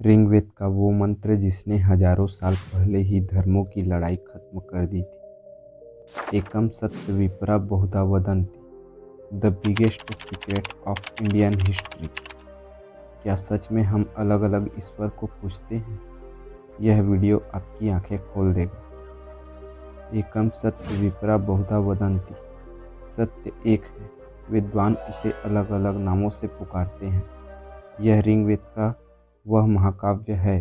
ऋग्वेद का वो मंत्र जिसने हजारों साल पहले ही धर्मों की लड़ाई खत्म कर दी थी। एकम सत्य विपरा बहुधा वदंती, the biggest secret of Indian history. क्या सच में हम अलग अलग ईश्वर को पूजते हैं? यह वीडियो आपकी आंखें खोल देगा। एकम सत्य विपरा बहुधा वदंती, सत्य एक है, विद्वान उसे अलग अलग नामों से पुकारते हैं। यह ऋग्वेद का वह महाकाव्य है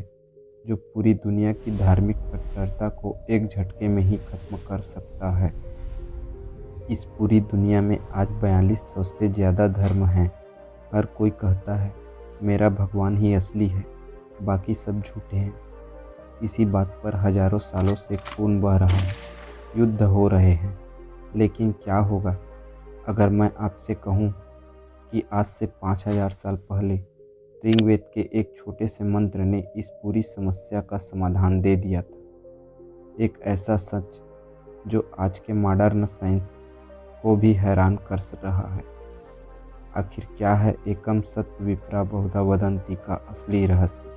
जो पूरी दुनिया की धार्मिक कट्टरता को एक झटके में ही खत्म कर सकता है। इस पूरी दुनिया में आज 4200 से ज़्यादा धर्म हैं। हर कोई कहता है मेरा भगवान ही असली है, बाकी सब झूठे हैं। इसी बात पर हजारों सालों से खून बह रहा है, युद्ध हो रहे हैं। लेकिन क्या होगा अगर मैं आपसे कहूँ कि आज से 5000 साल पहले ऋग्वेद के एक छोटे से मंत्र ने इस पूरी समस्या का समाधान दे दिया था। एक ऐसा सच जो आज के मॉडर्न साइंस को भी हैरान कर रहा है। आखिर क्या है एकम सत्य विपरा बहुधा वदंती का असली रहस्य?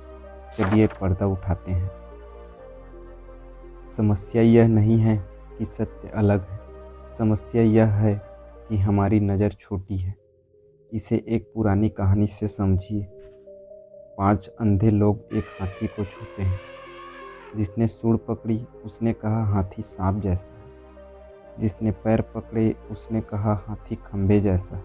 चलिए पर्दा उठाते हैं। समस्या यह नहीं है कि सत्य अलग है, समस्या यह है कि हमारी नज़र छोटी है। इसे एक पुरानी कहानी से समझिए। 5 अंधे लोग एक हाथी को छूते हैं। जिसने सूंड पकड़ी उसने कहा हाथी सांप जैसा है, जिसने पैर पकड़े उसने कहा हाथी खंभे जैसा,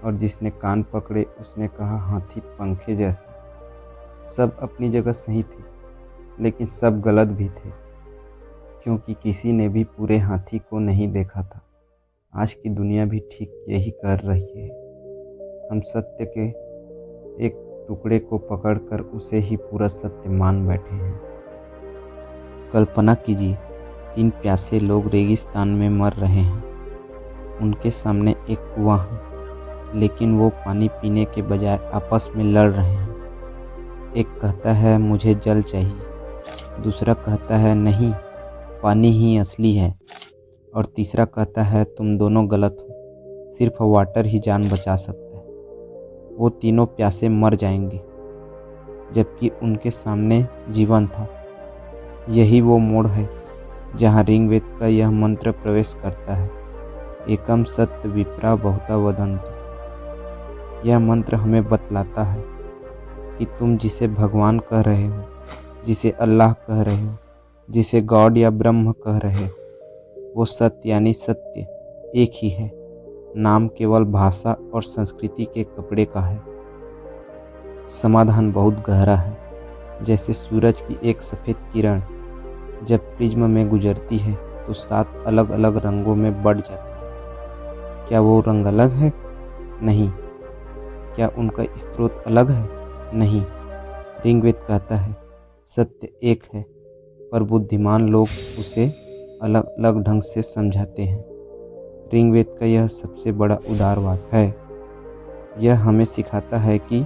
और जिसने कान पकड़े उसने कहा हाथी पंखे जैसा। सब अपनी जगह सही थे, लेकिन सब गलत भी थे, क्योंकि किसी ने भी पूरे हाथी को नहीं देखा था। आज की दुनिया भी ठीक यही कर रही है। हम सत्य के एक टुकड़े को पकड़कर उसे ही पूरा सत्य मान बैठे हैं। कल्पना कीजिए, 3 प्यासे लोग रेगिस्तान में मर रहे हैं। उनके सामने एक कुआं है, लेकिन वो पानी पीने के बजाय आपस में लड़ रहे हैं। एक कहता है मुझे जल चाहिए, दूसरा कहता है नहीं, पानी ही असली है, और तीसरा कहता है तुम दोनों गलत हो, सिर्फ वाटर ही जान बचा सकता है। वो तीनों प्यासे मर जाएंगे, जबकि उनके सामने जीवन था। यही वो मोड़ है जहाँ ऋग्वेद का यह मंत्र प्रवेश करता है, एकम सत्य विपरा बहुधा वदंती। यह मंत्र हमें बतलाता है कि तुम जिसे भगवान कह रहे हो, जिसे अल्लाह कह रहे हो, जिसे गॉड या ब्रह्म कह रहे हो, वो सत्य यानी सत्य एक ही है। नाम केवल भाषा और संस्कृति के कपड़े का है। समाधान बहुत गहरा है। जैसे सूरज की एक सफ़ेद किरण जब प्रिज्म में गुजरती है तो 7 अलग अलग रंगों में बढ़ जाती है। क्या वो रंग अलग है? नहीं। क्या उनका स्रोत अलग है? नहीं। ऋग्वेद कहता है सत्य एक है, पर बुद्धिमान लोग उसे अलग अलग ढंग से समझाते हैं। ऋग्वेद का यह सबसे बड़ा उदारवाद है। यह हमें सिखाता है कि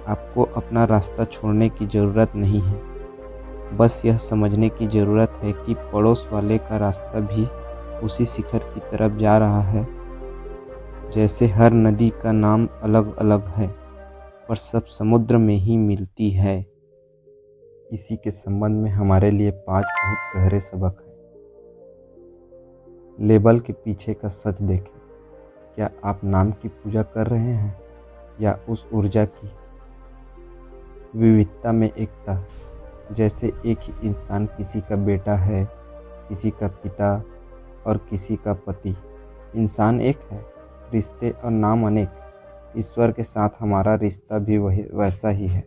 आपको अपना रास्ता छोड़ने की ज़रूरत नहीं है, बस यह समझने की ज़रूरत है कि पड़ोस वाले का रास्ता भी उसी शिखर की तरफ जा रहा है। जैसे हर नदी का नाम अलग अलग है, पर सब समुद्र में ही मिलती है। इसी के संबंध में हमारे लिए 5 बहुत गहरे सबक हैं। लेबल के पीछे का सच देखें। क्या आप नाम की पूजा कर रहे हैं या उस ऊर्जा की? विविधता में एकता। जैसे एक ही इंसान किसी का बेटा है, किसी का पिता और किसी का पति। इंसान एक है, रिश्ते और नाम अनेक। ईश्वर के साथ हमारा रिश्ता भी वैसा ही है।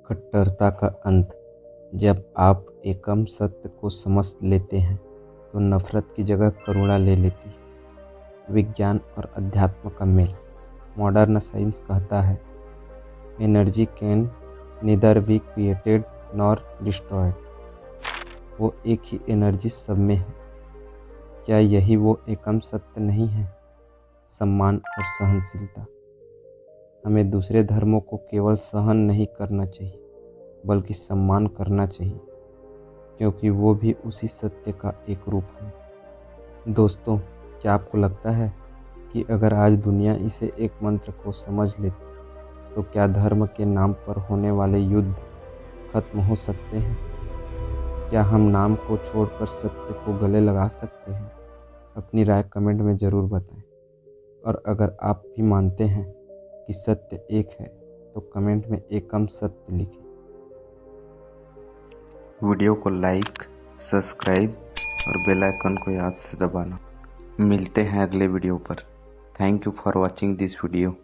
कट्टरता का अंत। जब आप एकम सत्य को समझ लेते हैं तो नफरत की जगह करुणा ले लेती है। विज्ञान और अध्यात्म का मेल। मॉडर्न साइंस कहता है energy can neither be created nor destroyed. वो एक ही एनर्जी सब में है। क्या यही वो एकम सत्य नहीं है? सम्मान और सहनशीलता। हमें दूसरे धर्मों को केवल सहन नहीं करना चाहिए, बल्कि सम्मान करना चाहिए, क्योंकि वो भी उसी सत्य का एक रूप है। दोस्तों, क्या आपको लगता है कि अगर आज दुनिया इसे एक मंत्र को समझ ले तो क्या धर्म के नाम पर होने वाले युद्ध खत्म हो सकते हैं? क्या हम नाम को छोड़कर सत्य को गले लगा सकते हैं? अपनी राय कमेंट में ज़रूर बताएं। और अगर आप भी मानते हैं कि सत्य एक है तो कमेंट में एकम सत्य लिखें। वीडियो को लाइक, सब्सक्राइब और बेल आइकन को याद से दबाना। मिलते हैं अगले वीडियो पर। Thank you for watching this video.